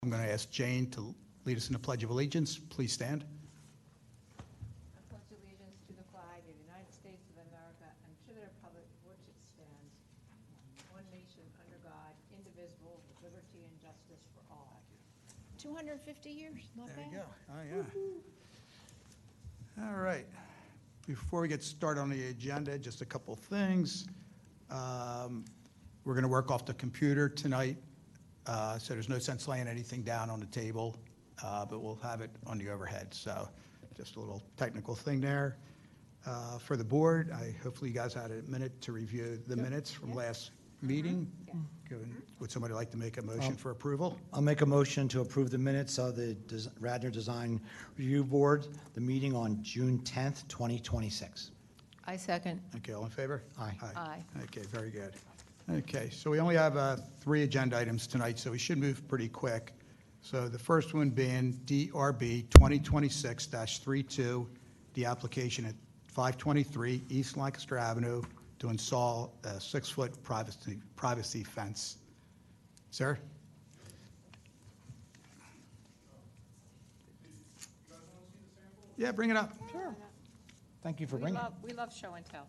I'm going to ask Jane to lead us in the Pledge of Allegiance. Please stand. I pledge allegiance to the flag of the United States of America and to the republic for which it stands, one nation under God, indivisible, with liberty and justice for all. 250 years, not bad. There you go. Oh, yeah. All right. Before we get started on the agenda, just a couple things. We're going to work off the computer tonight, so there's no sense laying anything down on the table, but we'll have it on the overhead. So just a little technical thing there. For the board, hopefully you guys had a minute to review the minutes from last meeting. Would somebody like to make a motion for approval? I'll make a motion to approve the minutes of the Radnor Design Review Board, the meeting on June 10th, 2026. I second. Okay, all in favor? Aye. Aye. Okay, very good. Okay, so we only have 3 agenda items tonight, so we should move pretty quick. So the first one being DRB 2026-32, the application at 523 East Lancaster Avenue to install a 6-foot privacy fence. Sir? Yeah, bring it up. Sure. Thank you for bringing it. We love show and tell.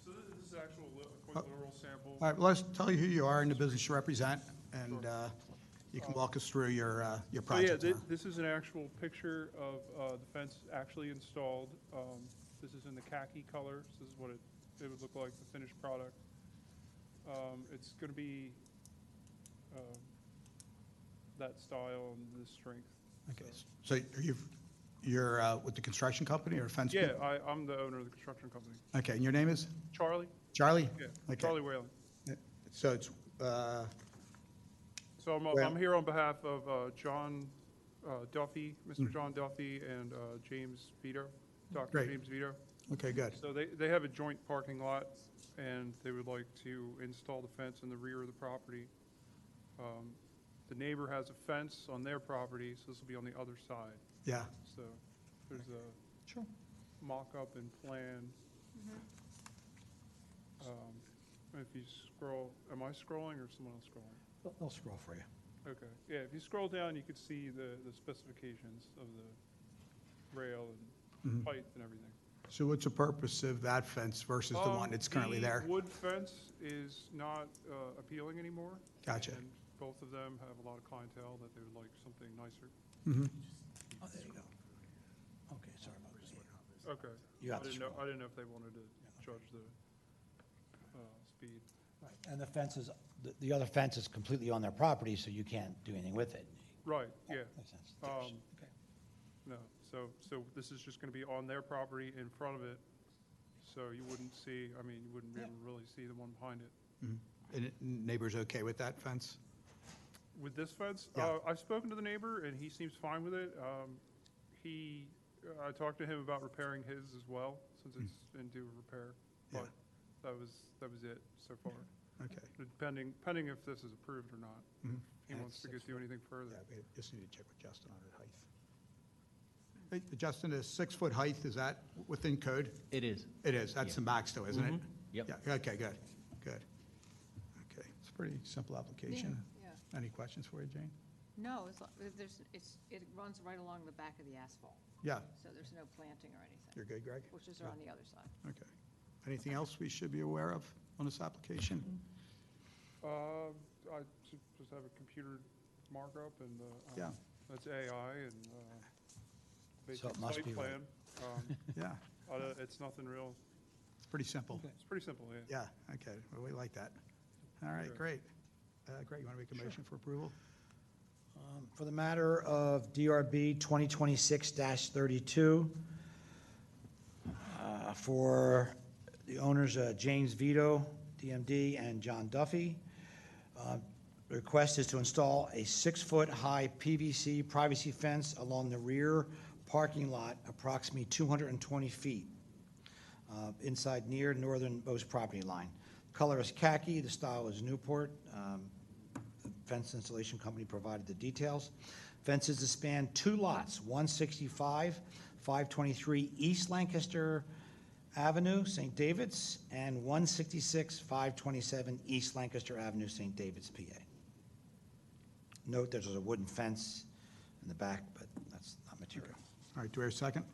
So this is actual quick literal sample. All right, well, let's tell you who you are and the business you represent, and you can walk us through your So yeah, project. this is an actual picture of the fence actually installed. This is in the khaki color. This is what it would look like, the finished product. It's going to be that style and this strength. Okay, so you're with the construction company or fence? Yeah, people? I'm the owner of the construction company. Okay, and your name is? Charlie? Charlie? Yeah, Okay. Charlie Whalen. So it's, So I'm here on behalf of John Duffy, Mr. John Duffy, and James Vito, Dr. Great. James Vito. okay, good. So they have a joint parking lot, and they would like to install the fence in the rear of the property. The neighbor has a fence on their property, so this will be on the other side. Yeah, So there's a Sure. mock-up and plan. If you scroll, am I scrolling or someone else scrolling? I'll scroll for you. Okay, yeah, if you scroll down, you could see the specifications of the rail and height and everything. so what's the purpose of that fence versus the one that's currently there? The wood fence is not appealing anymore. Gotcha. And both of them have a lot of clientele that they would like something nicer. Oh, there you go. Okay, sorry about that. Okay. You have to I didn't know if they wanted to judge the speed. Right, and the fence is, the other fence is completely on their property, so you can't do anything with it. Right, yeah. Makes sense. Um, Okay. No, so this is just going to be on their property in front of it, so you wouldn't see, I mean, you wouldn't be able to really see the one behind it. And neighbor's okay with that fence? With this fence, Yeah. I've spoken to the neighbor, and he seems fine with it. I talked to him about repairing his as well, since it's into repair, Yeah. but that was it so far. Okay. Pending if this is approved or not. He And wants to go do anything further. Yeah, we just need to check with Justin on the height. Hey, Justin, the 6-foot height, is that within code? It is. It is, that's the max though, isn't it? Yep. Yeah, okay, good, good. Okay, it's a pretty simple application. Yeah. Any questions for you, Jane? No, it runs right along the back of the asphalt, Yeah, so there's no planting or anything, you're good, Greg? which is on the other side. Okay. Anything else we should be aware of on this application? I just have a computer markup, and Yeah. that's AI, and So basic it must site be right. plan. Yeah, It's nothing real, it's pretty simple. it's pretty simple, yeah. Yeah, okay, well, we like that. All right, Sure. great. Greg, you want to make a motion for approval? For the matter of DRB 2026-32, for the owners, James Vito, DMD, and John Duffy, the request is to install a 6-foot-high PVC privacy fence along the rear parking lot, approximately 220 feet, inside near northernmost property line. Color is khaki, the style is Newport. The fence installation company provided the details. Fence is to span 2 lots, 165, 523 East Lancaster Avenue, St. David's, and 166, 527 East Lancaster Avenue, St. David's, PA. note there's a wooden fence in the back, but that's not material. All right, do we have a second?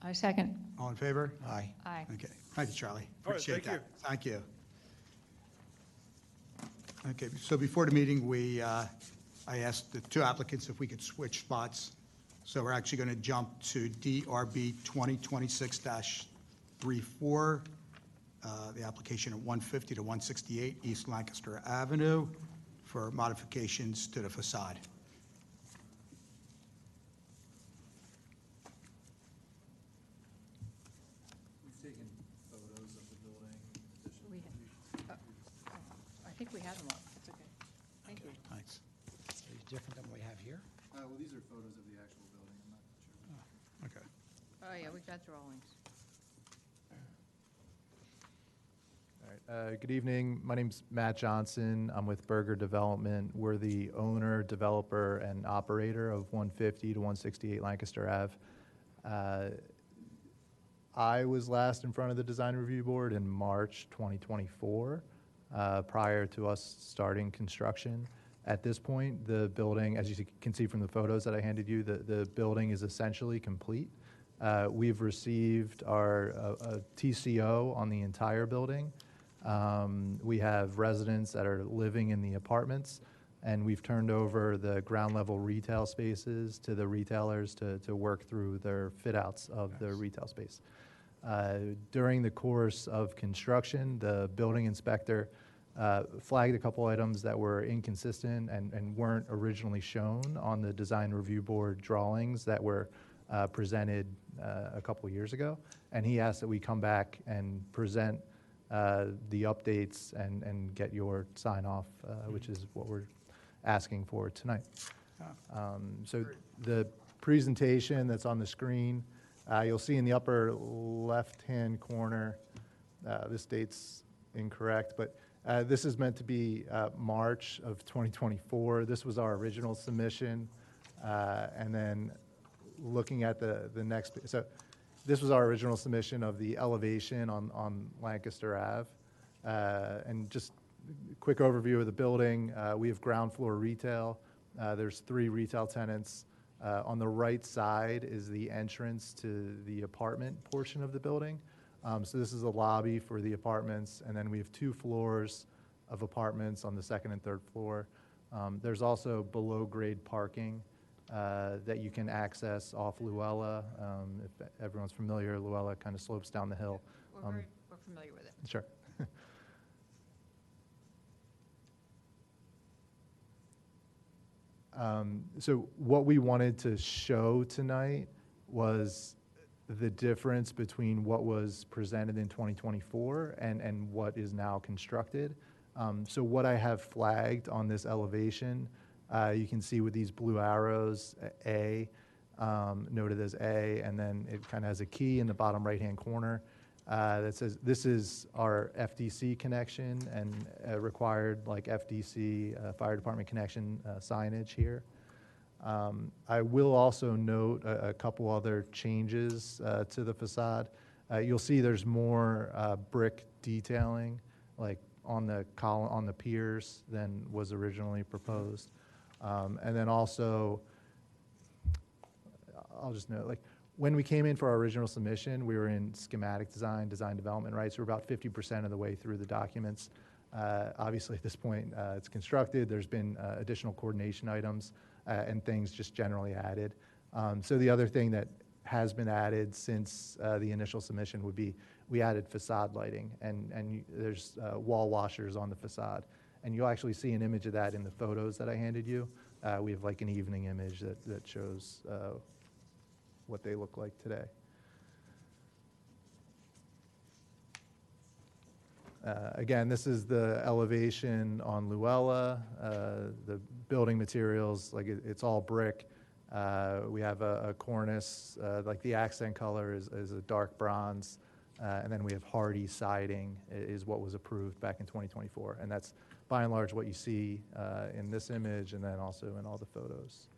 I second. All in favor? Aye. Aye. Okay, thank you, Charlie. All right, Appreciate thank that. Thank you. Okay, so before the meeting, I asked the two applicants if we could switch spots. So we're actually going to jump to DRB 2026-34, the application at 150 to 168 East Lancaster Avenue for modifications to the facade. We've taken photos of the building. We ha- I think we have them all. It's okay. Thank you. Thanks. Are these different than what we have here? Well, these are photos of the actual building. I'm not sure. Okay. Oh, yeah, we got drawings. All right, good evening. My name's Matt Johnson. I'm with Berger Development. We're the owner, developer, and operator of 150 to 168 Lancaster Ave. I was last in front of the design review board in March 2024, prior to us starting construction. At this point, the building, as you can see from the photos that I handed you, the building is essentially complete. We've received our TCO on the entire building. We have residents that are living in the apartments, and we've turned over the ground level retail spaces to the retailers to work through their fit outs of the retail space. During the course of construction, the building inspector flagged a couple items that were inconsistent and weren't originally shown on the design review board drawings that were presented a couple years ago. And he asked that we come back and present the updates and get your sign off, which is what we're asking for tonight. So the presentation that's on the screen, you'll see in the upper left-hand corner, this date's incorrect, but this is meant to be March of 2024. This was our original submission. And then looking at the next, so this was our original submission of the elevation on Lancaster Ave. And just a quick overview of the building. We have ground floor retail. There's 3 retail tenants. On the right side is the entrance to the apartment portion of the building. So this is a lobby for the apartments, and then we have 2 floors of apartments on the 2nd and 3rd floor. There's also below-grade parking that you can access off Luella. If everyone's familiar, Luella kind of slopes down the hill. We're familiar with it. Sure. So what we wanted to show tonight was the difference between what was presented in 2024 and what is now constructed. So what I have flagged on this elevation, you can see with these blue arrows, A, noted as A, and then it kind of has a key in the bottom right-hand corner that says this is our FDC connection and required like FDC fire department connection signage here. I will also note a couple other changes to the facade. You'll see there's more brick detailing, like on the piers than was originally proposed. And then also, I'll just note, like when we came in for our original submission, we were in schematic design development, right? So we're about 50% of the way through the documents. Obviously, at this point, it's constructed. There's been additional coordination items and things just generally added. So the other thing that has been added since the initial submission would be we added facade lighting, and there's wall washers on the facade. And you'll actually see an image of that in the photos that I handed you. We have like an evening image that shows what they look like today. Again, this is the elevation on Luella. The building materials, like it's all brick. We have a cornice, like the accent color is a dark bronze. And then we have hardy siding is what was approved back in 2024. And that's by and large what you see in this image and then also in all the photos.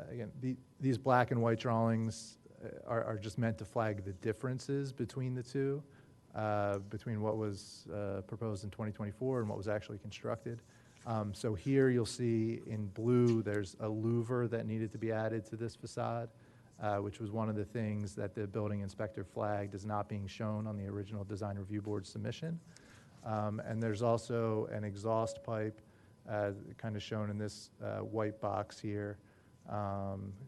Again, these black and white drawings are just meant to flag the differences between the two. between what was proposed in 2024 and what was actually constructed. So here you'll see in blue, there's a louver that needed to be added to this facade, which was one of the things that the building inspector flagged as not being shown on the original design review board submission. And there's also an exhaust pipe, kind of shown in this white box here,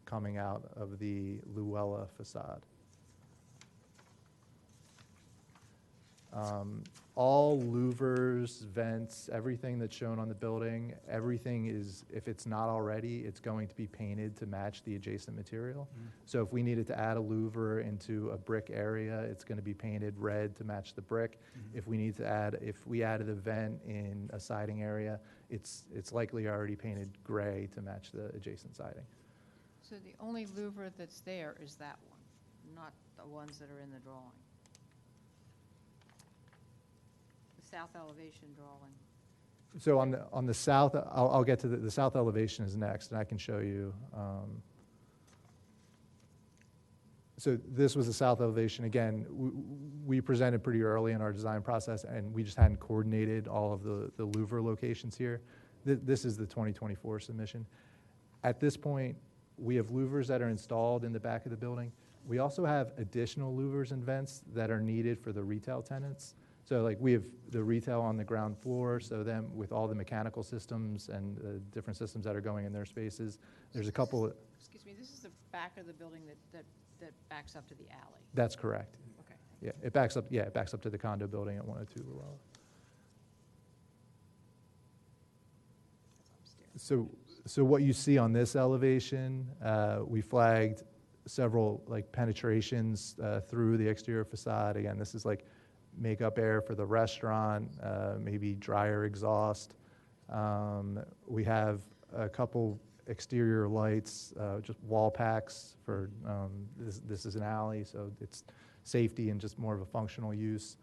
coming out of the Luella facade. All louvers, vents, everything that's shown on the building, everything is, if it's not already, it's going to be painted to match the adjacent material. So if we needed to add a louver into a brick area, it's going to be painted red to match the brick. If we added a vent in a siding area, it's likely already painted gray to match the adjacent siding. So the only louver that's there is that one, not the ones that are in the drawing? The south elevation drawing. So on the south, I'll get to the south elevation is next, and I can show you. So this was the south elevation. Again, we presented pretty early in our design process, and we just hadn't coordinated all of the louver locations here. This is the 2024 submission. At this point, we have louvers that are installed in the back of the building. We also have additional louvers and vents that are needed for the retail tenants. So like we have the retail on the ground floor, so them with all the mechanical systems and different systems that are going in their spaces. There's a couple. Excuse me, this is the back of the building that backs up to the alley. That's correct. Okay. Yeah, it backs up. Yeah, it backs up to the condo building at 102 Luella. That's upstairs. So what you see on this elevation, we flagged several like penetrations through the exterior facade. Again, this is like makeup air for the restaurant, maybe dryer exhaust. We have a couple exterior lights, just wall packs for, this is an alley, so it's safety and just more of a functional use.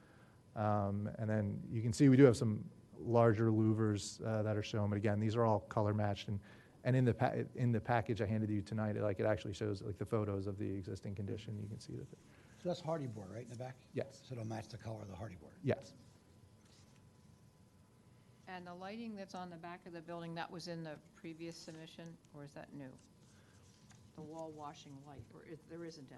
And then you can see we do have some larger louvers that are shown, but again, these are all color matched. And in the package I handed you tonight, it actually shows like the photos of the existing condition. You can see that. So that's hardy board, right, in the back? Yes. So it'll match the color of the hardy board. Yes. And the lighting that's on the back of the building, that was in the previous submission, or is that new? The wall washing light, or there isn't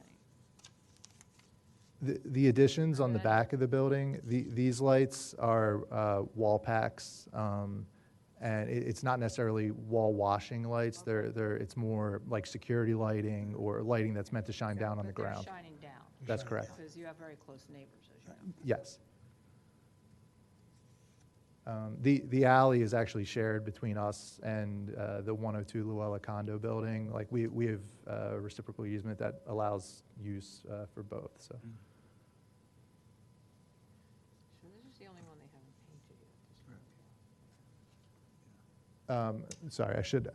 any? The additions on the back of the building, these lights are wall packs, and it's not necessarily wall washing lights. Okay. It's more like security lighting or lighting that's meant to shine down on the But they're ground. shining down. That's correct. Because you have very close neighbors, as you know. Yes. The alley is actually shared between us and the 102 Luella condo building. Like we have a reciprocal easement that allows use for both. So. So this is the only one they haven't painted yet. Sorry, I should.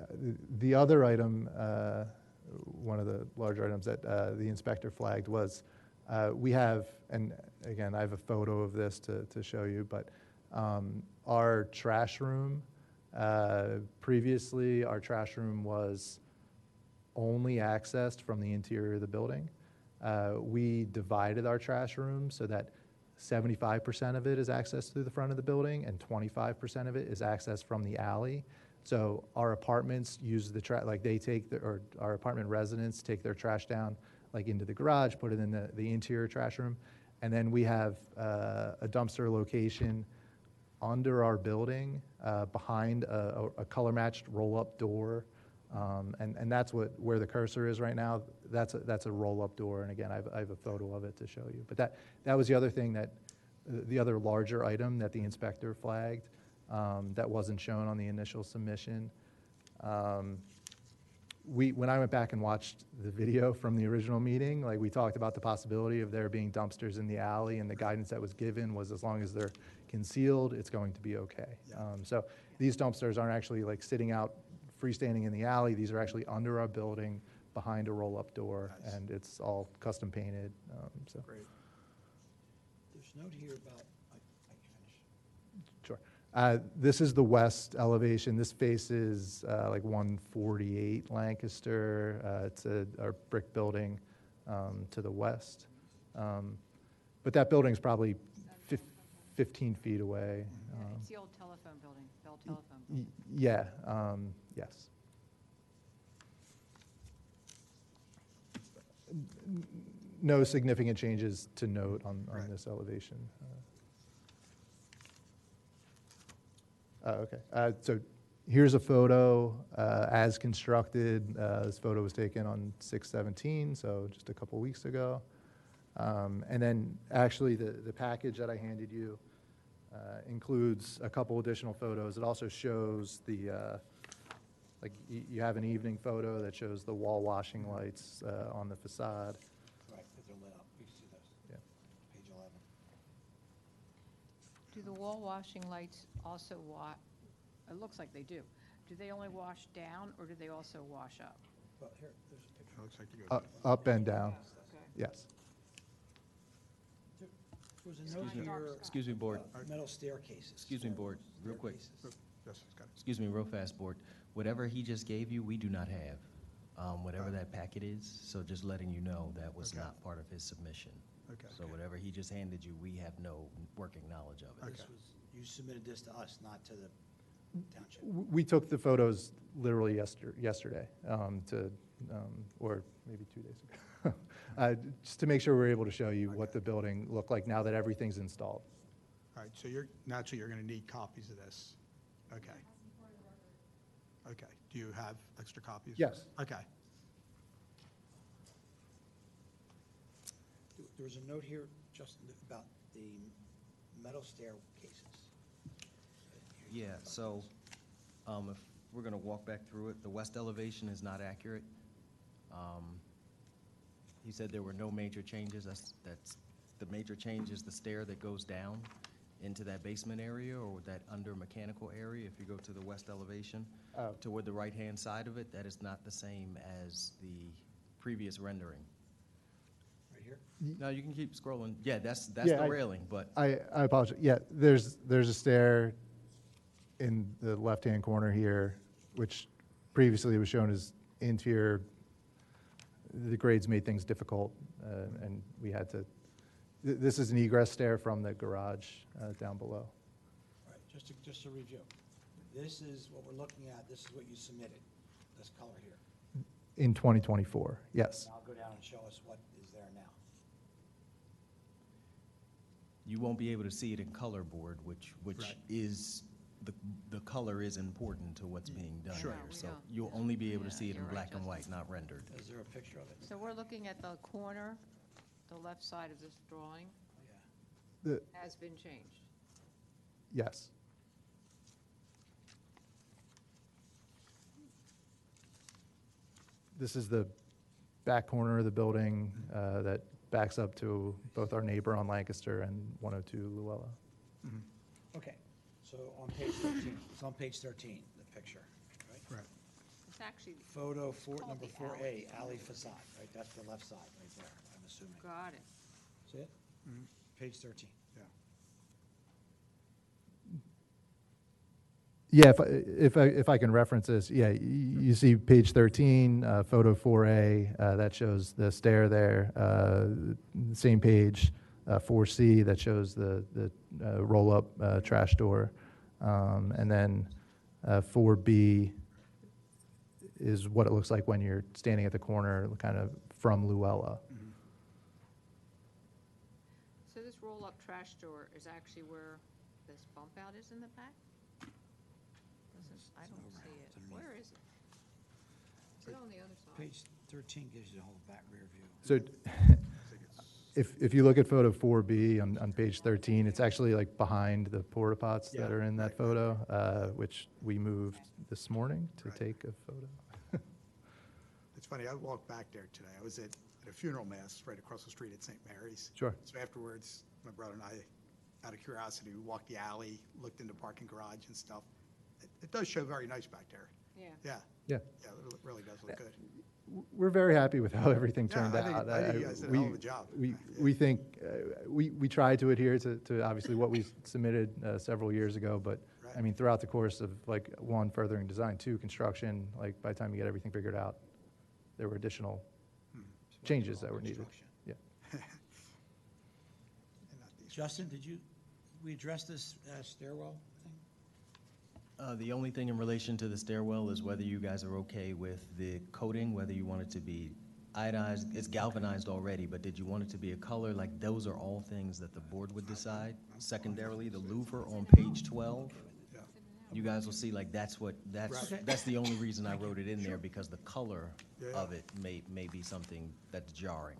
The other item, one of the larger items that the inspector flagged was we have, and again, I have a photo of this to show you, but our trash room, previously our trash room was only accessed from the interior of the building. We divided our trash room so that 75% of it is accessed through the front of the building and 25% of it is accessed from the alley. So our apartments use the trash, like they take, or our apartment residents take their trash down like into the garage, put it in the interior trash room. And then we have a dumpster location under our building behind a color-matched roll-up door. And that's where the cursor is right now. That's a roll-up door. And again, I have a photo of it to show you. But that was the other thing the other larger item that the inspector flagged that wasn't shown on the initial submission. When I went back and watched the video from the original meeting, like we talked about the possibility of there being dumpsters in the alley, and the guidance that was given was as long as they're concealed, it's going to be okay. So these dumpsters aren't actually like sitting out freestanding in the alley. These are actually under our building behind a roll-up door, Nice. and it's all custom painted. So. Great. There's a note here about, I can finish. Sure. This is the west elevation. This faces like 148 Lancaster. It's our brick building to the west. But that building's probably 15 feet away. Yeah, it's the old telephone building, Bell Telephone Building. Yeah, yes. No significant changes to note on Right. this elevation. Okay, so here's a photo as constructed. This photo was taken on 6/17, so just a couple weeks ago. And then actually the package that I handed you includes a couple additional photos. It also shows the, like you have an evening photo that shows the wall washing lights on the facade. Right, because they're lit up. We see those. Yeah. Page 11. Do the wall washing lights also it looks like they do. Do they only wash down, or do they also wash up? Well, here, there's a picture. Looks like you go. Up and down, Okay. yes. There was a note Excuse me. here. Excuse me, Board. about Metal staircases. Excuse me, Board, real quick. Staircases. Yes, it's got it. Excuse me, real fast, Board. Whatever he just gave you, we do not have. Whatever that packet is, so just letting you know that was Okay. not part of his submission. Okay. So whatever he just handed you, we have no working knowledge of it. This was, you submitted this to us, not to the township. We took the photos literally yesterday, or maybe 2 days ago, just to make sure we're able to show you what Okay. the building looked like now that everything's installed. All right, so naturally, you're going to need copies of this. Okay. Okay. Do you have extra copies? Yes. Okay. There was a note here, Justin, about the metal staircases. Yeah, so, if we're gonna walk back through it, the west elevation is not accurate. He said there were no major changes. That's, the major change is the stair that goes down into that basement area or that under mechanical area. If you go to the west elevation, Oh. toward the right-hand side of it, that is not the same as the previous rendering. Right here? No, you can keep scrolling. Yeah, that's Yeah, the I- railing, but I apologize. Yeah, there's a stair in the left-hand corner here, which previously was shown as interior. The grades made things difficult, and we had to, this is an egress stair from the garage down below. All right, just to review. This is what we're looking at, this is what you submitted, this color here. In 2024, yes. Now go down and show us what is there now. you won't be able to see it in color, Board, which Right. is, the color is important to what's being done Sure. here. Yeah, we So don't- you'll only be able to Yeah, see it in you're right, black and Justin. white, not rendered. Is there a picture of it? So we're looking at the corner, the left side of this drawing Yeah. The- has been changed. Yes. This is the back corner of the building that backs up to both our neighbor on Lancaster and 102 Luella. Okay, so on page 13, it's on page 13, the picture, right? Right. It's actually, Photo called number the 4A, alley facade, right? That's the left side, right there, I'm assuming. got it. See it? Page 13. Yeah. Yeah, if I can reference this, yeah, you see page 13, photo 4A, that shows the stair there. Same page, 4C, that shows the roll-up trash door. And then 4B is what it looks like when you're standing at the corner, kind of from Luella. So this roll-up trash door is actually where this bump out is in the back? I don't see it. It's underneath. Where is it? Is it on the other side? Page 13 gives you the whole back rear view. So if you look at photo 4B on page 13, it's actually like behind the porta pots that Yeah, are in that right, photo, which we moved this morning to Right. take a photo. It's funny, I walked back there today. I was at a funeral mass right across the street at St. Mary's. Sure. So afterwards, my brother and I, out of curiosity, we walked the alley, looked in the parking garage and stuff. It does show very nice back there. Yeah. Yeah, Yeah, yeah, it really does look good. we're very happy with how everything Yeah, turned I think- out. I think you guys did a hell of a job. We think, we tried to adhere to obviously what we submitted several years ago, but, I Right. mean, throughout the course of like, one, furthering design, two, construction, like, by the time you get everything figured out, there were additional changes that were needed. Construction. Yeah. And not these. Justin, did you we address this stairwell thing? The only thing in relation to the stairwell is whether you guys are okay with the coating, whether you want it to be iodized, it's galvanized already, but did you want it to be a color? Like, those are all things that the board would decide. Secondarily, the louver on page 12, you guys will see, like, that's the only reason I wrote it in there, because the color of it may be something that's jarring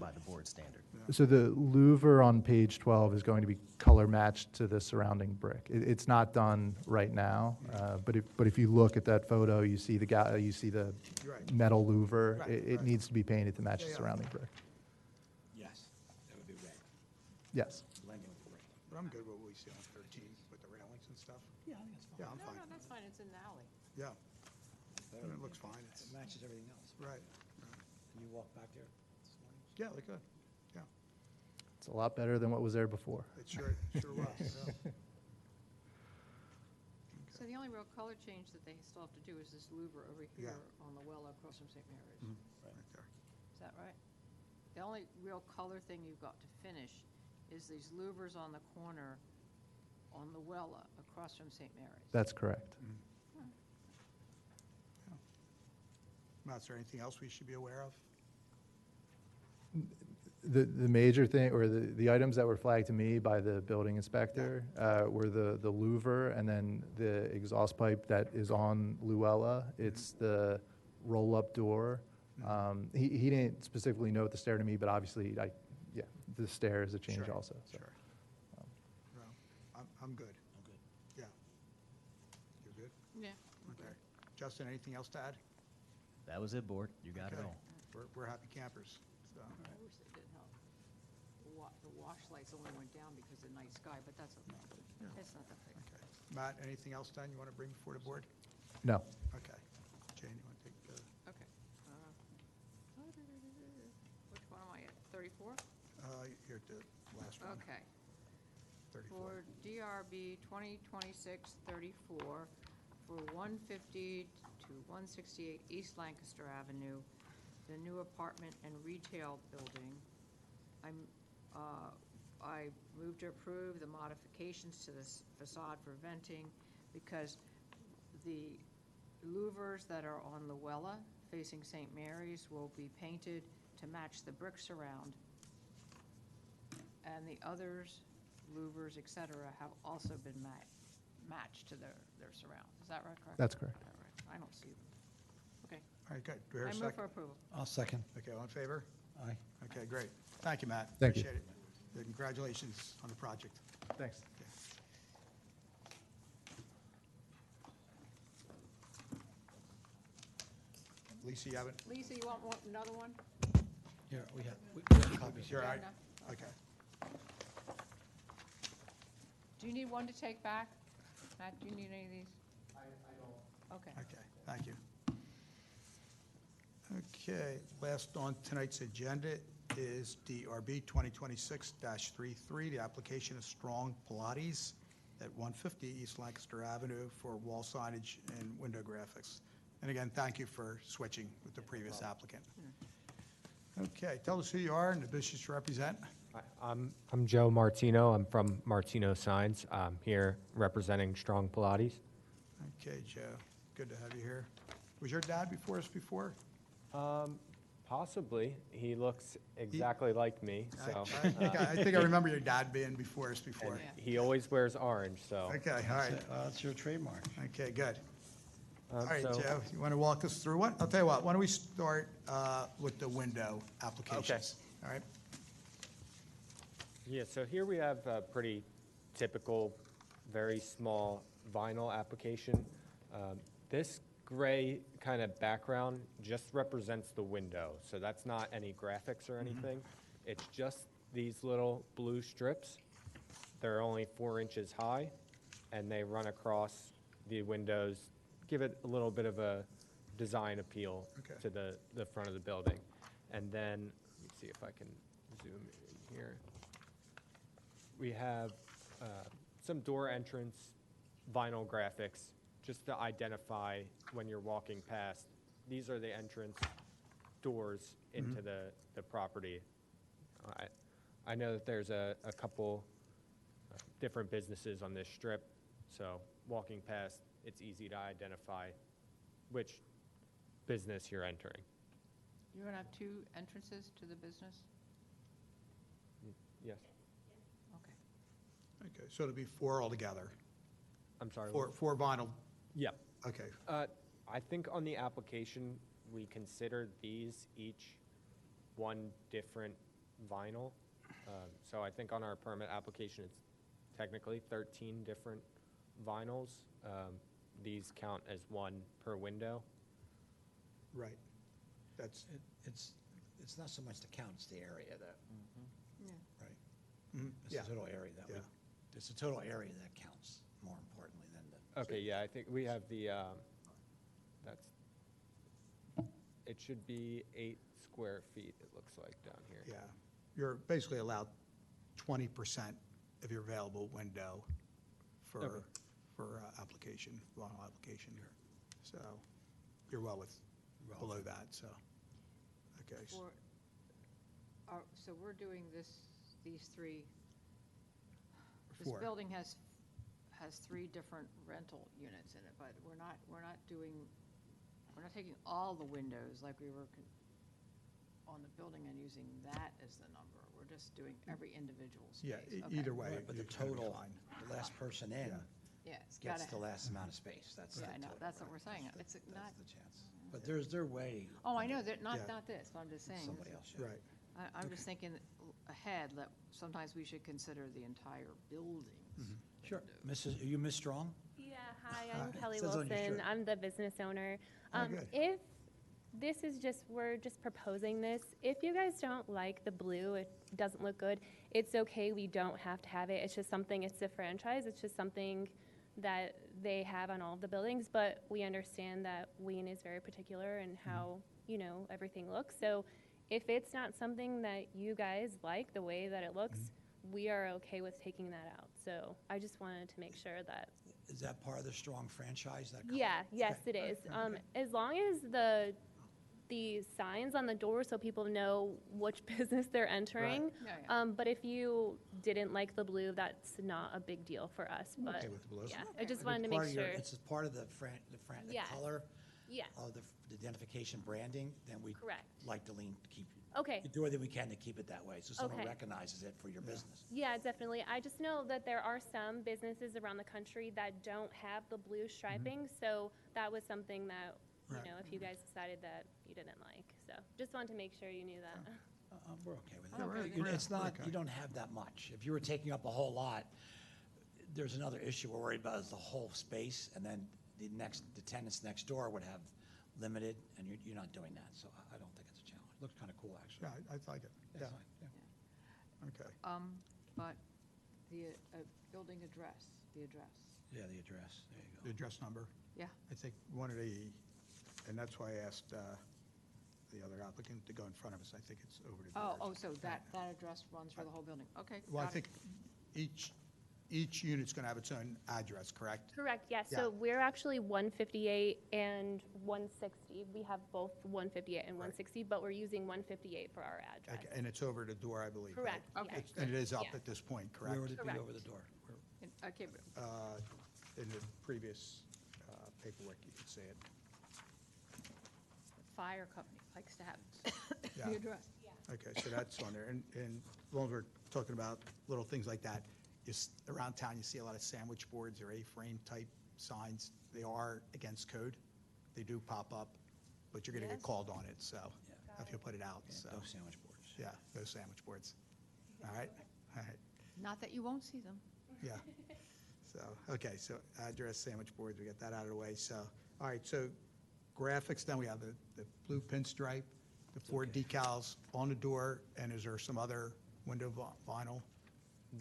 by the board standard. So the louver on page 12 is going to be color matched to the surrounding brick. It's not done right now, but if you look at that photo, you see the Right. metal louver. Right, It right. needs to be painted to match the Yeah. surrounding brick. Yes, that would be red, Yes. blending with the brick. But I'm good with what we see on 13 with the railings and stuff. Yeah, I think it's fine. Yeah, I'm No, fine. no, that's fine, it's in the alley. Yeah, and it looks fine. It matches everything else. Right. Can you walk back there this morning? Yeah, they could. Yeah, It's a lot better than what was there before. it sure was. Yeah. So the only real color change that they still have to do is this louver over Yeah. here on the well across from St. Mary's. Right there. Is that right? The only real color thing you've got to finish is these louvers on the corner on the well across from St. Mary's. That's correct. Matt, is there anything else we should be aware of? The major thing, or the items that were flagged to me by the building inspector were the louver and then the exhaust pipe that is on Luella. It's the roll-up door. He didn't specifically note the stair to me, but obviously, the stair is a change Sure, also. So. Sure. No, I'm good. I'm good. Yeah. You're good? Yeah. Okay. Justin, anything else to add? That was it, board. You got it Okay. all. We're happy campers, so. I wish they did help. The wash lights only went down because of the night sky, but that's okay. It's not that big. Okay. Matt, anything else then you want to bring before the board? No. Okay. Jane, you want to take the, Okay. Which one am I at? 34? you're the last one, Okay. 34. For DRB 2026-34 for 150 to 168 East Lancaster Avenue, the new apartment and retail building. I move to approve the modifications to this facade for venting because the louvers that are on Luella facing St. Mary's will be painted to match the bricks around. And the others, louvers, et cetera, have also been matched to their surround. Is that right, correct? That's correct. All right. I don't see them. Okay. All right, good. Do we hear a I move second? for approval. I'll second. Okay, all in favor? Aye. Okay, great. Thank you, Matt. Thank you. Appreciate it. And congratulations on the project. Thanks. Lisa, you have it? Lisa, you want another one? Here, we have copies Sure, here. all Yeah, right. no. Okay. Do you need one to take back? Matt, do you need any of these? I don't. Okay. Okay, thank you. Okay, last on tonight's agenda is DRB 2026-33, the application of Strong Pilates at 150 East Lancaster Avenue for wall signage and window graphics. And again, thank you for switching with the previous applicant. Okay, tell us who you are and the business you represent. Hi, I'm Joe Martino. I'm from Martino Signs. I'm here representing Strong Pilates. Okay, Joe, good to have you here. Was your dad before us before? Possibly. He looks exactly like me, so. I think I remember your dad being before us before. And he always wears orange, so. Okay, all right. That's your trademark. Okay, good. All right, so- Joe, you want to walk us through what? I'll tell you what, why don't we start with the window applications? All right? Yeah, so here we have a pretty typical, very small vinyl application. This gray kind of background just represents the window, so that's not any graphics or anything. It's just these little blue strips. They're only 4 inches high, and they run across the windows, give it a little bit of a design appeal Okay. to the front of the building. And then, let me see if I can zoom in here. We have some door entrance vinyl graphics just to identify when you're walking past. These are the entrance doors into the property. I know that there's a couple different businesses on this strip, so walking past, it's easy to identify which business you're entering. You're gonna have two entrances to the business? Yes. Okay. Okay, so it'll be 4 altogether, I'm sorry. four vinyl, Yeah. okay. I think on the application, we considered these each one different vinyl. So I think on our permit application, it's technically 13 different vinyls. These count as one per window. Right. That's, It's not so much the count, it's the area that, Yeah. right? mhm, It's yeah, the total area that we, Yeah. it's the total area that counts, more importantly than the. Okay, yeah, I think we have the, that's, it should be 8 square feet, it looks like down here. yeah. You're basically allowed 20% of your available window for, Okay. for application, vinyl application. So you're well below that, so, okay. So we're doing these three, this 4. building has 3 different rental units in it, but we're not taking all the windows like we were on the building and using that as the number. We're just doing every individual space. Yeah, Okay. either way. Right, but the it's gonna be total, fine. the last person in Yeah. Yeah, it's gets gotta, the last amount of space, that's the yeah, I know, total, that's what right? we're saying. That's It's the- not, That's the chance. But there's their way. oh, I know, that, not Yeah. this, but I'm just saying. Somebody else, yeah. Right. I'm just thinking ahead, that sometimes we should consider the entire buildings. Sure. Mrs., are you Miss Strong? Yeah, hi, Hi. I'm Kelly Says on your Wilson. shirt. I'm the business owner. Oh, good. If this is just, we're just proposing this, if you guys don't like the blue, it doesn't look good, it's okay, we don't have to have it. It's just something, it's a franchise, it's just something that they have on all of the buildings, but we understand that Wayne is very particular in how, everything looks. So if it's not something that you guys like, the way that it looks, we are okay with taking that out. So I just wanted to make sure that, Is that part of the Strong franchise, that color? yeah, yes, Okay. it is. As long as the signs on the door so people know which business they're entering. Yeah, yeah. But if you didn't like the blue, that's not a big deal for us, but, okay with the blue. yeah, I Okay. just If wanted to it's make part of your- sure. It's a part of the Yes. color Yes, of the identification branding, then we correct. like to lean, keep, Okay, do everything we can to keep it that way, so someone Okay. recognizes it for your business. yeah, definitely. I just know that there are some businesses around the country that don't have the blue striping, so that was something that, Right. if you guys decided that you didn't like. So just wanted to make sure you knew that. We're okay with Yeah, we're- it. It's we're not, okay. you don't have that much. If you were taking up a whole lot, there's another issue we're worried about is the whole space, and then the tenants next door would have limited, and you're not doing that, so I don't think it's a challenge. Looks kind of cool, actually. Yeah, I like it, yeah, That's fine, yeah. okay. But the building address, the address, Yeah, the address, there you The go. address number, yeah. I think one of the, and that's why I asked the other applicant to go in front of us, I think it's over the doors. Oh, so that address runs for the whole building, okay. Well, I got it. think each unit's gonna have its own address, correct? Correct, yes. Yeah. So we're actually 158 and 160. We have both 158 and 160, but we're using 158 for our address. Okay, and it's over the door, I believe, right? Correct, Okay. yes. And it is up Yes. at this point, Where correct? would it be Correct. over the door? Okay, but In the previous paperwork, you could see it. fire company likes to have Yeah. the address. Okay, so that's on there, and as long as we're talking about little things like that, around town, you see a lot of sandwich boards or A-frame type signs. They are against code. They do pop up, but you're gonna get Yes. called on it, so, Yeah. if you put it out, Yeah, so, those sandwich boards. yeah, those sandwich boards. All right, all right, Not that you won't see them. yeah. So, okay, so address, sandwich boards, we got that out of the way, so, all right, so graphics, then we have the blue pinstripe, the 4 decals on the door, and is there some other window vinyl?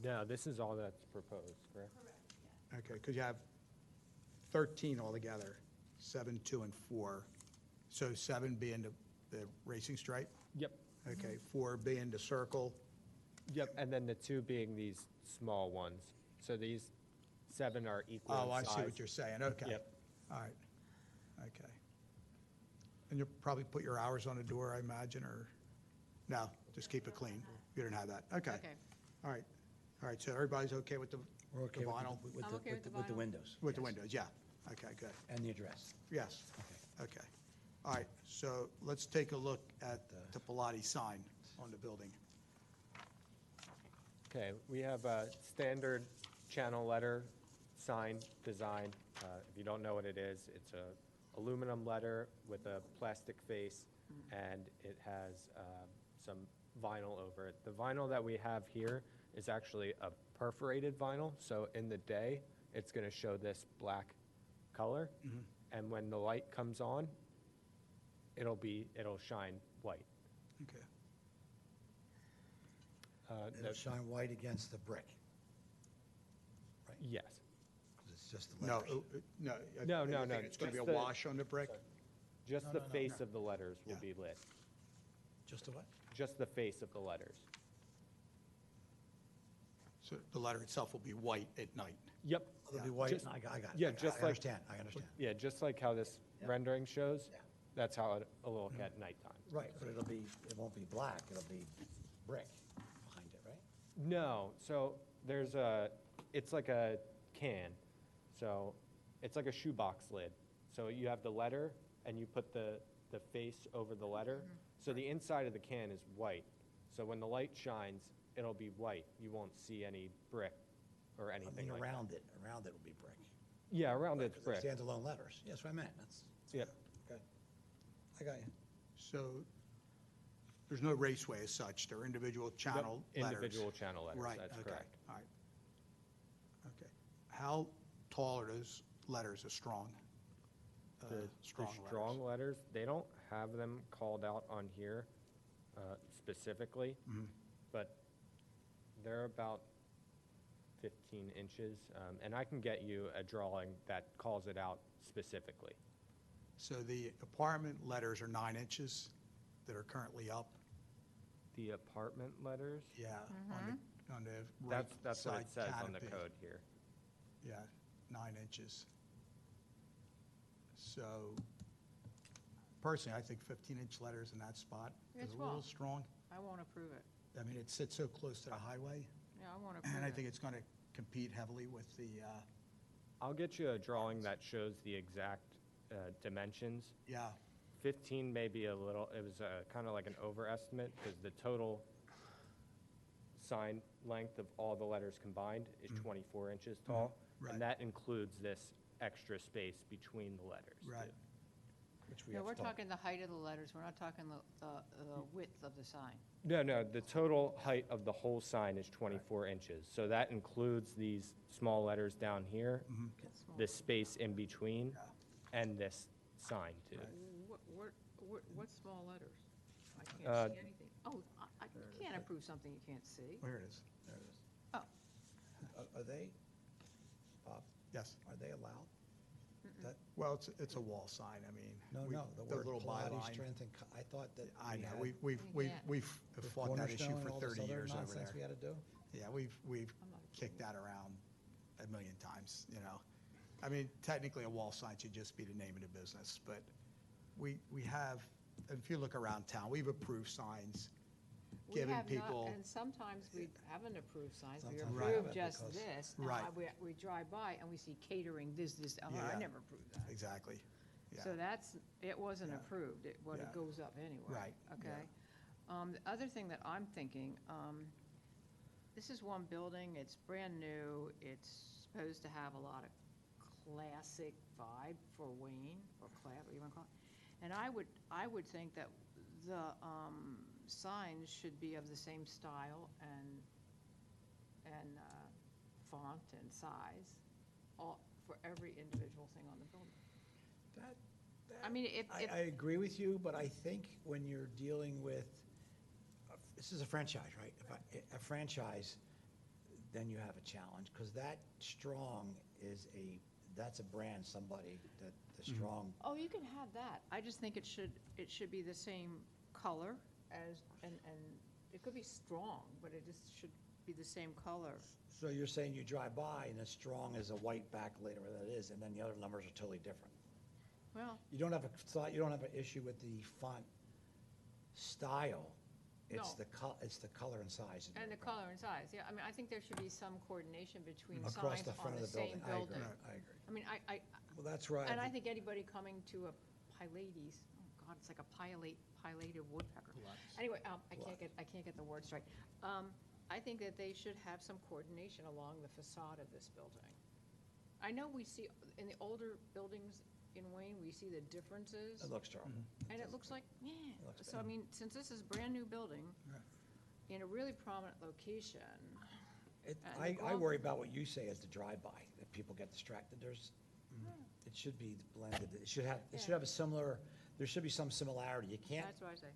No, this is all that's proposed, correct? Okay, because you have 13 altogether, 7, 2, and 4. So 7 being the racing stripe, Yep. okay, 4 being the circle, Yep, and then the 2 being these small ones. So these 7 are equal oh, in I size. see what you're saying, okay. Yep. All right, okay. And you'll probably put your hours on the door, I imagine, or, no, just keep it clean? You don't have that, okay. Okay. All right, so everybody's okay with the We're okay with vinyl? with I'm the, okay with the with the vinyl. windows. With the yes. windows, yeah. Okay, good. And the address. Yes, Okay. okay. All right, so let's take a look at the Pilati sign on the building. Okay, we have a standard channel letter sign design. If you don't know what it is, it's a aluminum letter with a plastic face, and it has some vinyl over it. The vinyl that we have here is actually a perforated vinyl, so in the day, it's going to show this black color, and when the light comes on, it'll shine white. Okay. It'll shine white against the brick, Yes. because it's just the No, letters. No, you no, think no, it's going to be a just the- wash on the brick? Just No, the no, no, face no. of the letters will Yeah. be lit. Just a what? Just the face of the letters. So the letter itself will be white at night? Yep. It'll be white, Just- I got it. yeah, I just like- understand, I understand. Yeah, just like how this Yeah. rendering shows, Yeah. that's how it'll look at nighttime. Right, but it won't be black, it'll be brick behind it, right? No, so it's like a can. So it's like a shoebox lid. So you have the letter and you put the face over the letter. So the inside of the can is white. So when the light shines, it'll be white. You won't see any brick or I anything mean, like around it will be brick. that. Yeah, around it's Because brick. they're standalone letters, yeah, that's what I meant, that's, Yep. okay. I got you. So there's no raceway as such, they're individual channel Yep, letters? individual channel letters, Right, that's okay, correct. all right. Okay. How tall are those letters, are strong? The Strong strong letters? letters, they don't have them called out on here specifically, but they're about 15 inches, and I can get you a drawing that calls it out specifically. So the apartment letters are 9 inches that are currently up? The apartment letters, Yeah, on the right that's what side it says on the canopy. code here. Yeah, 9 inches. So personally, I think 15-inch letters in that spot is It's a little wrong. strong. I won't approve it. I mean, it sits so close to the highway, Yeah, I won't approve it. and I think it's going to compete heavily with the, I'll get you a drawing that shows the exact dimensions. yeah, 15 may be a little, it was kind of like an overestimate, because the total sign length of all the letters combined is 24 inches tall. right. And that includes this extra space between the letters, too. Right. Which we No, have we're to talk. talking the height of the letters, we're not talking the width of the sign. No, the total height of the whole sign is 24 inches. So that includes these small letters down here, Small. this space in between, and this sign, too. What small letters? I Uh, can't see anything. Oh, I can't approve something you can't see. well, here it is. There it is. Oh, Are they, Bob, Yes. are they allowed? That, Well, it's a wall sign, I mean. no, we- no, the word little Pilates, byline. strength, and, I thought that. I know, had we've the fought that issue cornerstone and for all this 30 other years over nonsense we there. had to do? Yeah, we've I'm not kicked that around a million times, you know. I mean, technically, a wall sign should just be the name of the business, but we have, if you look around town, we've approved signs, we giving have not, people, and sometimes we haven't approved signs, we Sometimes we approve haven't just because- this. and Right. We drive by and we see catering, this, oh, I Yeah. never approved that. exactly, yeah. So that's, it wasn't Yeah. approved, it Yeah. goes up anyway. Right, Okay? The other thing that I'm thinking, this is one building, it's brand new, it's supposed to have a lot of classic vibe for Wayne, or class, what you wanna call it. And I would think that the, signs should be of the same style and font and size, all, for every individual thing on the building. I mean, if, I agree with you, but I think when you're dealing with, this is a franchise, right? A franchise, then you have a challenge, because that Strong that's a brand, somebody, that the Strong, oh, you can have that. I just think it should be the same color as, and it could be strong, but it just should be the same color. so you're saying you drive by and the Strong is a white backlit, or whatever that is, and then the other numbers are totally different. Well, You don't have an issue with the font style. It's No. it's the color and size. And the color and size, yeah, I mean, I think there should be some coordination between Across signs the front on of the the same building. building. I agree. I mean, Well, that's right. and I think anybody coming to a Pylades, oh God, it's like a pilated woodpecker. Anyway, I can't get the words right. I think that they should have some coordination along the facade of this building. I know we see, in the older buildings in Wayne, we see the differences, It looks terrible. and it looks like, yeah. looks So, I mean, since this is a brand-new building, in a really prominent location, and I the golf- worry about what you say as the drive-by, that people get distracted. It should be blended. It should have a similar, there should be some similarity. You can't, that's what I say.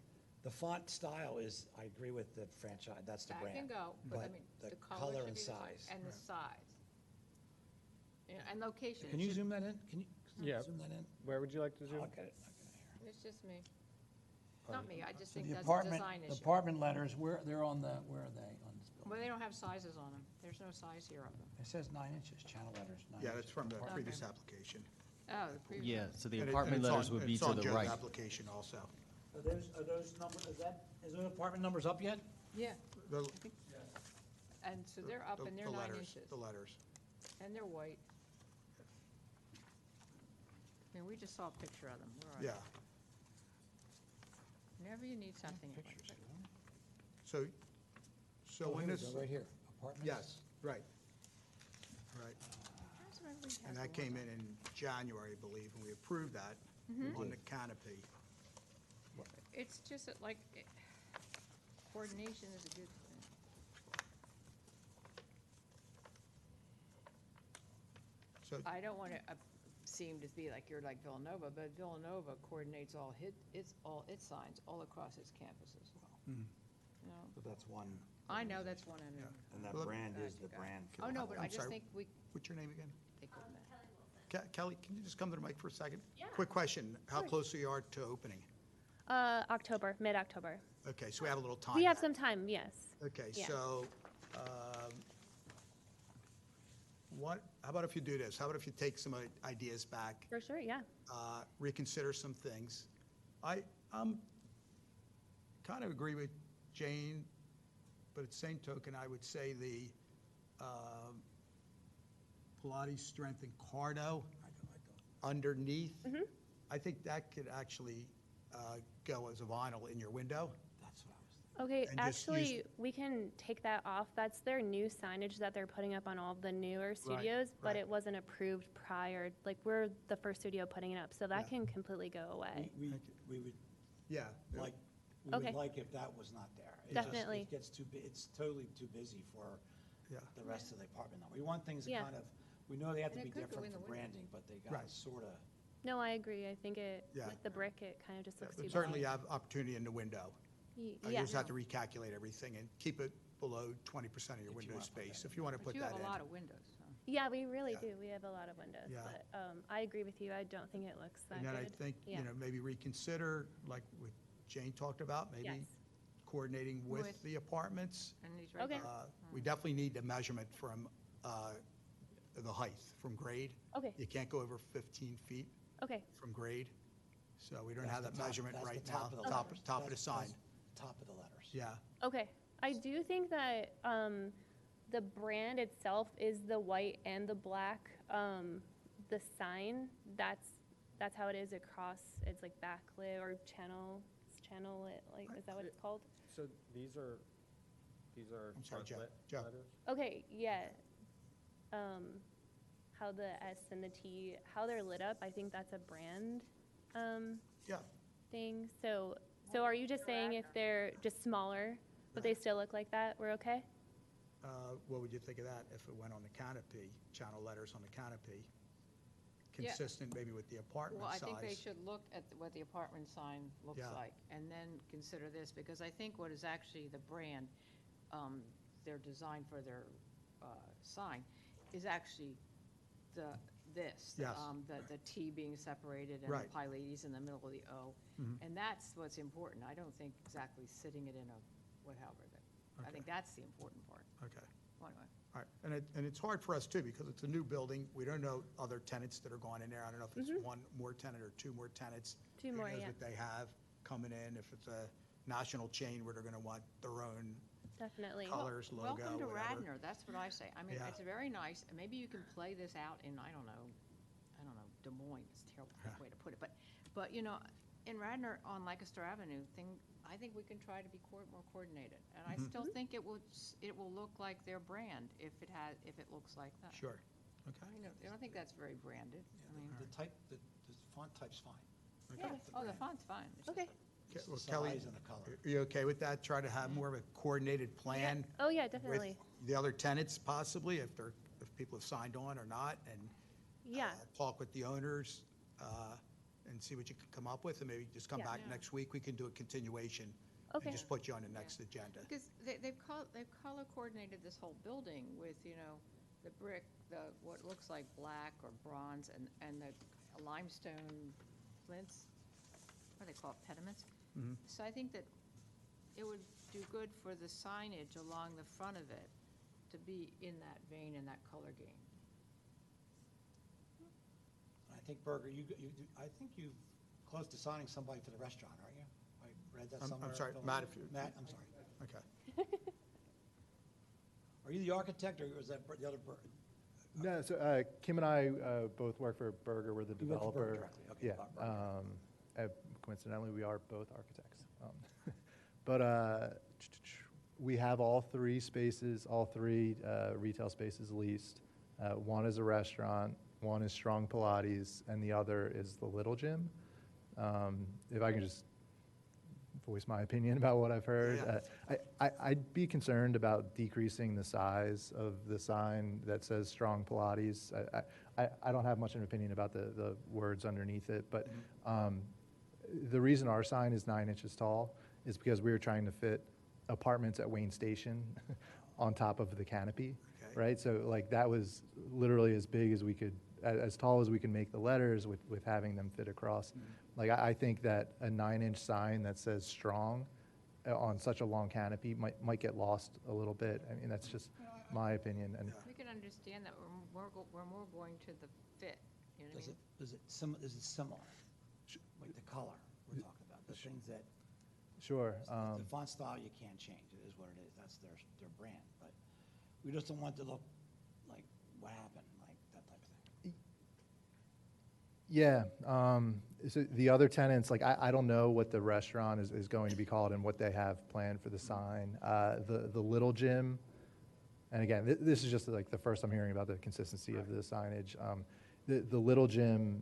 the font style is, I agree with the franchise, that's the That brand. can go, but I But mean, the the color color should and be the same, size. and the size. Yeah, and location. Can It you should- zoom that in? Can you Yeah. zoom that in? Where would you like to zoom? I'll get it here. It's just me. Not me, I just So think the that's a apartment, design the issue. apartment letters, where are they on this building? Well, they don't have sizes on them. There's no size here of them. It says 9 inches, channel letters, 9 Yeah, inches. that's from the Okay. previous application. Oh, the previous. Yeah, so the And apartment it's letters on- would be it's to on the Joe's right. application also. Are those numbers, is those apartment numbers up yet? Yeah, The- and so they're up and they're the 9 letters, inches, The letters. and they're white. I mean, we just saw a picture of them. Where are they? Yeah. Whenever you need something. it looks like- So Oh, in here we this, go, right here, apartments? yes, right. Right. How's everybody has And the that one came up? in January, I believe, and we approved that Mm-hmm. on the canopy. It's just that, like, coordination is a good thing. So, I don't want to seem to be like you're like Villanova, but Villanova coordinates all its signs all across its campus as well. You know? So that's one, I know that's one end. Yeah. and that Well, brand Glad is you the got it. brand. Oh, no, but I I'm just sorry. think we, what's your name again? they could match. Kelly, can you just come to the mic for a second? Quick question. How close are you to opening? October, mid-October. Okay, so we have a little time. We have some time, yes. Okay, Yeah. so, how about if you do this? How about if you take some ideas back, For sure, yeah. reconsider some things? I'm kind of agree with Jane, but at the same token, I would say the Pilates Strength and Cardo underneath, I think that could actually go as a vinyl in your window. That's what I was Okay, And just use- actually, we can take that off. That's their new signage that they're putting up on all the newer studios, but right. it wasn't approved prior. Like, we're the first studio putting it up, so that Yeah. can completely go away. We would Yeah. like, we Okay. would like if that was not there. It just- Definitely. It gets it's totally too busy for Yeah. the rest of the apartment. We want things to Yeah. kind of, we know they have to And be it could go different in the for window. branding, but they got Right. to sort of, No, I agree. I think Yeah. with the brick, it kind of just looks too But certainly you blank. have opportunity in the window. You Yeah, just have to recalculate everything and keep it below 20% of your If you window wanna put space, that if you want to But put you that have in. a lot of windows, so. yeah, we really Yeah. do. We have a lot of windows, Yeah. but I agree with you. I don't think it looks that And then I good. think, Yeah. maybe reconsider, like what Jane talked about, maybe Yes. coordinating with With- the apartments. And these right Okay. there. We definitely need the measurement from the height, from grade. Okay. You can't go over 15 feet Okay, from grade, so we don't that's have the that top- measurement that's the right top now. of the Top letters. of the That's- sign, that's Top of the letters. yeah. okay. I do think that the brand itself is the white and the black. The sign, that's how it is across. It's like backlit or channel lit. Like, is that what it's called? So these are I'm sorry, Joe. front-lit Joe. letters? Okay, yeah. How the S and the T, how they're lit up, I think that's a brand Yeah, thing. So are you just saying if they're just smaller, but they still look like that, we're okay? what would you think of that if it went on the canopy, channel letters on the canopy? Yeah. Consistent maybe with the apartment Well, I size? think they should look at what the apartment sign looks Yeah. like, and then consider this, because I think what is actually the brand, their design for their sign, is actually this. Yes. The T being separated and the Right. Pylades in the middle of the O. Mhm. And that's what's important. I don't think exactly sitting it in a whatever. I think that's the important part. Okay, Well, anyway. all right. And it's hard for us too, because it's a new building. We don't know other tenants that are going in there. I don't know if it's one more tenant or two more tenants. Two more, Who knows yeah. what they have coming in, if it's a national chain where they're gonna want their own Definitely. colors, logo, Welcome to whatever. Radnor, that's what I say. I mean, Yeah. it's very nice, and maybe you can play this out in, I don't know, Des Moines, it's a terrible way to put it, but, you know, in Radnor on Lancaster Avenue, I think we can try to be more coordinated. And I still think it will look like their brand if it looks like that. Sure, okay. I don't think that's very branded. I mean, The type, the font type's fine. yeah, oh, the font's fine. It's just Okay. It's the Well, Kelly, size and the color. are you okay with that? Try to have more of a coordinated plan Oh, yeah, with definitely. the other tenants possibly, if people have signed on or not, and Yeah. talk with the owners, and see what you can come up with, and maybe just come Yeah. back Yeah. next week. We can do a continuation. Okay. And just put you on the next agenda. Because they've color coordinated this whole building with, you know, the brick, what looks like black or bronze, and the limestone flints, what do they call it, pediments? So I think that it would do good for the signage along the front of it to be in that vein and that color game. I think Berger, I think you close to signing somebody for the restaurant, aren't you? I read that I'm somewhere. sorry, Matt, if you- Matt, I'm sorry. Okay. Are you the architect, or was that the other Berger? No, so Kim and I both work for Berger, we're the You work for Berger developer. directly, okay, Yeah, Berger. coincidentally, we are both architects. But we have all three spaces, all three retail spaces leased. One is a restaurant, one is Strong Pilates, and the other is the Little Gym. If I can just voice my opinion about what I've heard. I'd be concerned about decreasing the size of the sign that says Strong Pilates. I don't have much of an opinion about the words underneath it, but the reason our sign is 9 inches tall is because we were trying to fit apartments at Wayne Station on top of the canopy, Okay. right? So like that was literally as big as we could, as tall as we can make the letters with having them fit across. Like I think that a 9-inch sign that says strong on such a long canopy might get lost a little bit. I mean, that's just my opinion. And We can understand that we're more going to the fit, you know what I mean? Is it similar? Like the color we're talking about, the things that, sure. the font style you can't change, it is what it is, that's their brand, but we just don't want it to look like what happened, like that type of thing. Yeah, so the other tenants, like, I don't know what the restaurant is going to be called and what they have planned for the sign. The Little Gym, and again, this is just like the first I'm hearing about the consistency of the signage. The Little Gym,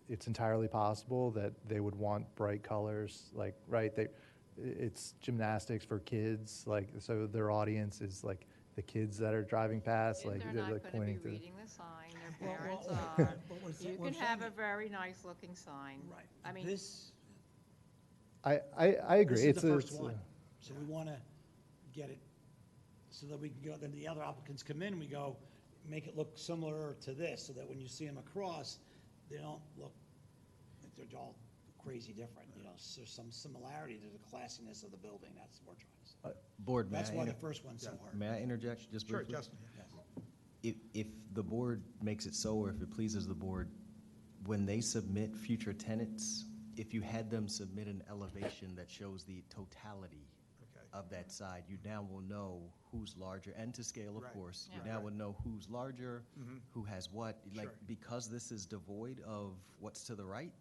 it's entirely possible that they would want bright colors, like, right, it's gymnastics for kids, like, so their audience is like the kids that are driving past, like, They're they're not like going to pointing be to. reading the sign, their Well, parents well, are. but we're You we're can have a saying- very nice-looking sign. Right, I mean, this, I agree. this is the first It's one, so we want to get it, so that we can go, then the other applicants come in, we go, make it look similar to this, so that when you see them across, they don't look like they're all crazy different, you know, so there's some similarity to the classiness of the building, that's what we're trying to say. Board, may That's why I, the first one's so hard. may I interject just Sure, briefly? Justin. Yes. If the board makes it so, or if it pleases the board, when they submit future tenants, if you had them submit an elevation that shows the totality Okay. of that side, you now will know who's larger, and to scale, of Right. course. You Yeah. now will know who's larger, who has what. Like, Sure. because this is devoid of what's to the right,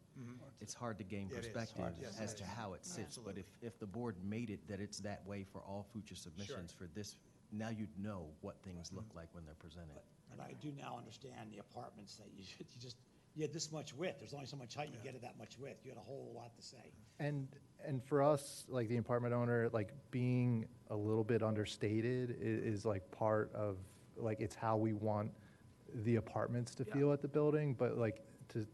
it's hard to gain It is perspective hard, yes, as it to is. how it sits. But Absolutely. if the board made it that it's that way for all future submissions for this, now you'd know what things look like when they're presented. And I do now understand the apartments that you had this much width, there's only so much height, you get it that much width, you had a whole lot to say. And for us, like the apartment owner, like being a little bit understated is like part of, like, it's how we want the apartments to feel at the building, but like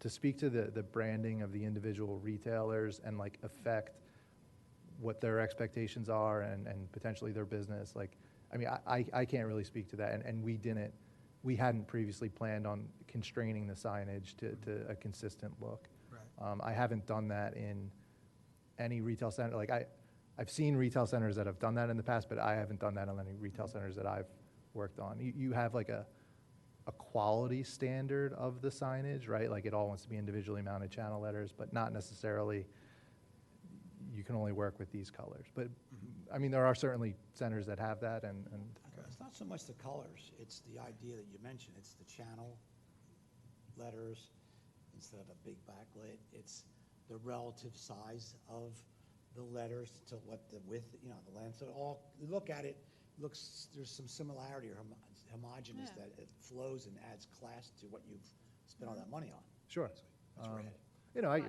to speak to the branding of the individual retailers and like affect what their expectations are and potentially their business, like, I mean, I can't really speak to that, and we hadn't previously planned on constraining the signage to a consistent look. Right. I haven't done that in any retail center. Like I've seen retail centers that have done that in the past, but I haven't done that on any retail centers that I've worked on. You have like a quality standard of the signage, right? Like it all wants to be individually mounted channel letters, but not necessarily you can only work with these colors. But, I mean, there are certainly centers that have that, and It's not so much the colors, it's the idea that you mentioned, it's the channel letters instead of a big backlit. It's the relative size of the letters to what the width, you know, the length. So all, you look at it, looks, there's some similarity or homogeneous Yeah. that it flows and adds class to what you've spent all that money on. sure. That's where it. You know, Well,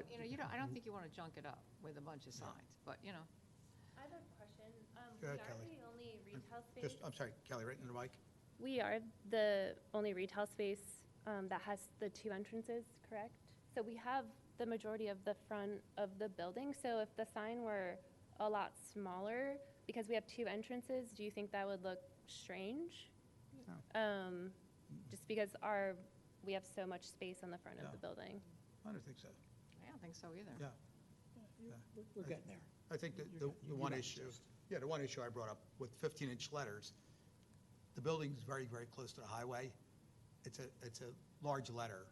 I don't think you want to junk it up with a bunch of signs, but, I have a question. Go We ahead, are Kelly. the only retail space. I'm sorry, Kelly, right in the mic? We are the only retail space that has the two entrances, correct? So we have the majority of the front of the building. So if the sign were a lot smaller, because we have two entrances, do you think that would look strange? Just because we have so much space on the front of No. the building. I don't think so. I don't think so either. Yeah. We're getting there. I think that You the one got issue, this. the one issue I brought up with 15-inch letters, the building's very, very close to the highway. It's a large letter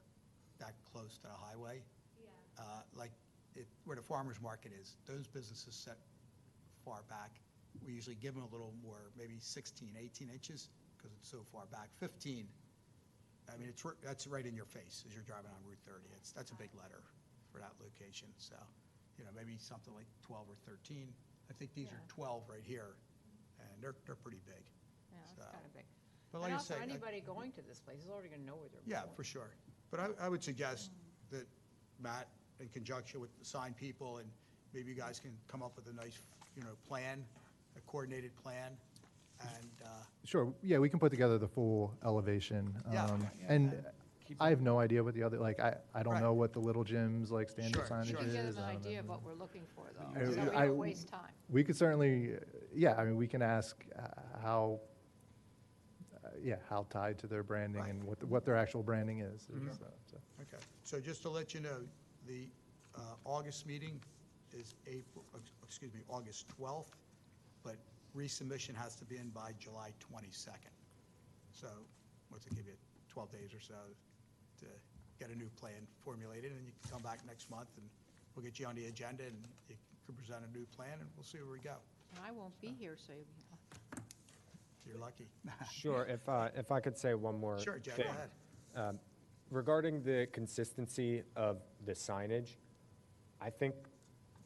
that close to the highway. Like where the farmer's market is, those businesses set far back. We usually give them a little more, maybe 16, 18 inches, because it's so far back. 15, I mean, that's right in your face as you're driving on Route 30. That's a big letter for that location, so, maybe something like 12 or 13. I think these are Yeah. 12 right here, and they're pretty big. Yeah, it's So, kind of big. But like And I also, say, anybody going to this place is already going to know where they're yeah, going. for sure. But I would suggest that Matt, in conjunction with the sign people, and maybe you guys can come up with a nice, plan, a coordinated plan, and, Sure, yeah, we can put together the full elevation. Yeah. And I have no idea what the other, like, I don't Right. know what the little gyms, like, standard Sure, signage is. You can give them I an don't idea of know. what we're looking for, though, I- so we I- don't waste time. We could certainly, I mean, we can ask how, how tied to their branding Right. and what their actual branding is. So. okay. So just to let you know, the August meeting is August 12th, but resubmission has to be in by July 22nd. So what's it give you, 12 days or so to get a new plan formulated, and you can come back next month, and we'll get you on the agenda, and you can present a new plan, and we'll see where we go. And I won't be here, so You're lucky. Sure, if I could say one more Sure, Jeff, go thing. ahead. Regarding the consistency of the signage, I think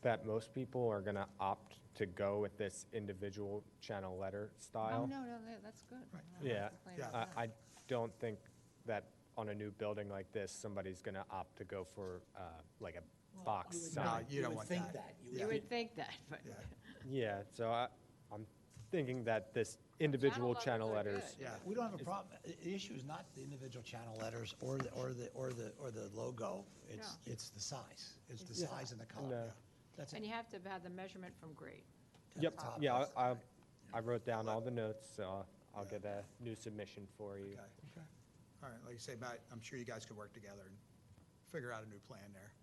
that most people are going to opt to go with this individual channel letter Oh, style. no, that's good. Right. I don't Yeah, complain Yeah. about that. I don't think that on a new building like this, somebody's going to opt to go for like a box sign. you don't would want think that. You Yeah. You would would think that, but. Yeah. Yeah, so I'm thinking that this individual channel letters are letters. good. Yeah. We don't have a problem. The issue is not the individual channel letters or the logo. It's the size. It's the Yeah. size and the color. No. That's And it. you have to have the measurement from grade. Yep, top. yeah, I wrote down all the notes, so I'll get a new submission for you. Okay. All right, like you say, Matt, I'm sure you guys could work together and figure out a new plan there.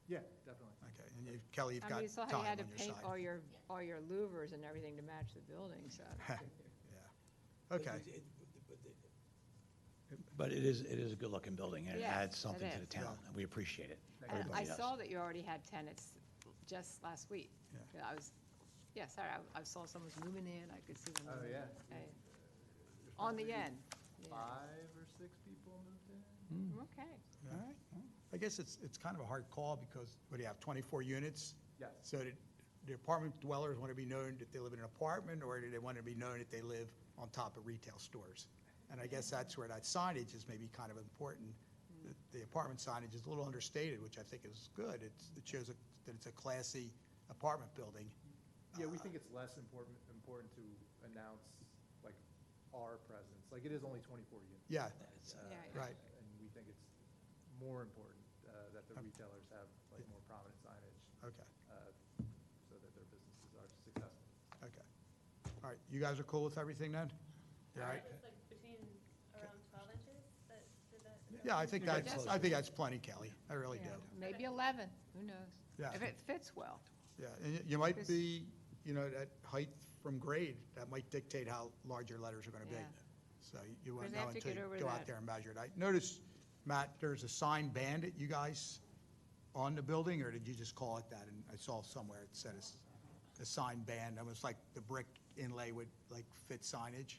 Yeah, definitely. Okay, and Kelly, you've I got mean, you saw time how on you had to your paint side. all your louvers and everything to match the building, so. Yeah. Okay, But it is a good-looking building, and it Yeah, adds something it to the is. town, and we appreciate it. And Everybody I does. saw that you already had tenants just last week. Yeah. I saw someone's moving in, I could see them. Oh, moving yeah. in. On the end. Yeah. 5 or 6 people moved in? Okay. all right. I guess it's kind of a hard call because, what do you have, 24 units? Yes. So the apartment dwellers want to be known that they live in an apartment, or do they want to be known that they live on top of retail stores? And I guess that's where that signage is maybe kind of important. The apartment signage is a little understated, which I think is good. It shows that it's a classy apartment building. Yeah, we think it's less important to announce, like, our presence. Like, it is only 24 units. Yeah, It's, Yeah, right. And we think it's more important that the retailers have, like, more prominent signage Okay, so that their businesses are successful. okay. All right, you guys are cool with everything then? You all right? It's like between around 12 inches, Yeah, I think that's plenty, Kelly. I really do. Yeah, Maybe 11, who knows? Yeah. If it fits well. Yeah, and you might Chris- be, that height from grade, that might dictate how large your letters are going to be. Yeah. So you won't Because they know have to until get you over go out that. there and measure it. I noticed, Matt, there's a sign bandit, you guys, on the building, or did you just call it that? And I saw somewhere it said it's a sign band, almost like the brick inlay would like fit signage.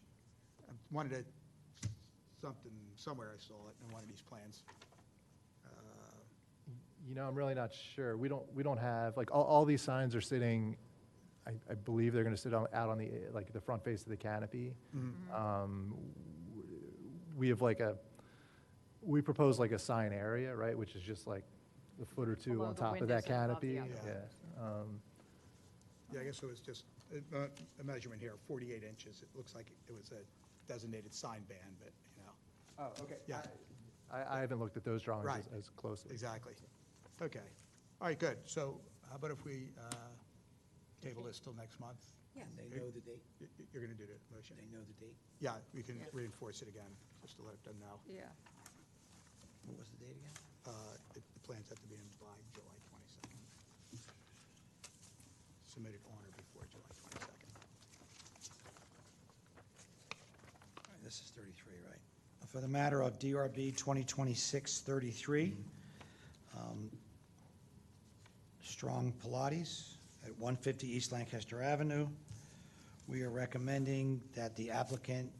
I wanted to, somewhere I saw it in one of these plans. You know, I'm really not sure. We don't have, like, all these signs are sitting, I believe they're going to sit out on the, like, the front face of the canopy. We have like we propose like a sign area, right, which is just like a foot or two Below on the top of that windows and above canopy. the others. Yeah. Yeah, I guess it was just a measurement here, 48 inches. It looks like it was a designated sign band, but, you know, Oh, okay. Yeah. I haven't looked at those drawings Right. as closely. exactly. Okay. All right, good. So how about if we table this till next month? Yes. They know the date? You're going to do the motion? They know the date? Yeah, we can Yeah. reinforce it again, just to let them know. Yeah. What was the date again? The plans have to be in by July 22nd. Submitted on or before July 22nd. All right, this is 33, right? For the matter of DRB 2026-33, Strong Pilates at 150 East Lancaster Avenue. We are recommending that the applicant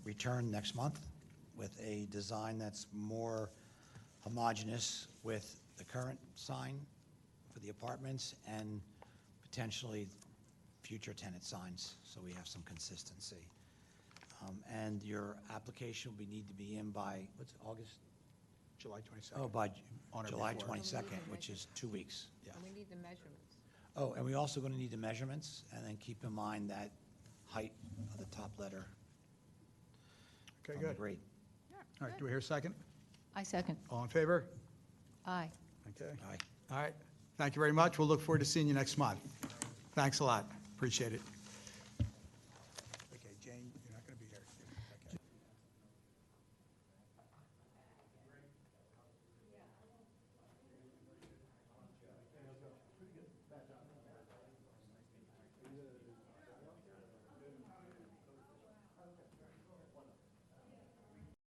return next month with a design that's more homogeneous with the current sign for the apartments and potentially future tenant signs, so we have some consistency. And your application will need to be in by, what's it, August? July 22nd. Oh, by On or July before. 22nd, which is 2 weeks. Yeah. And we need the measurements. Oh, and we also going to need the measurements, and then keep in mind that height of the top letter Okay, on the good. grate. All right, do we hear a second? I second. All in favor? Aye. Okay. Aye. All right. Thank you very much. We'll look forward to seeing you next month. Thanks a lot. Appreciate it.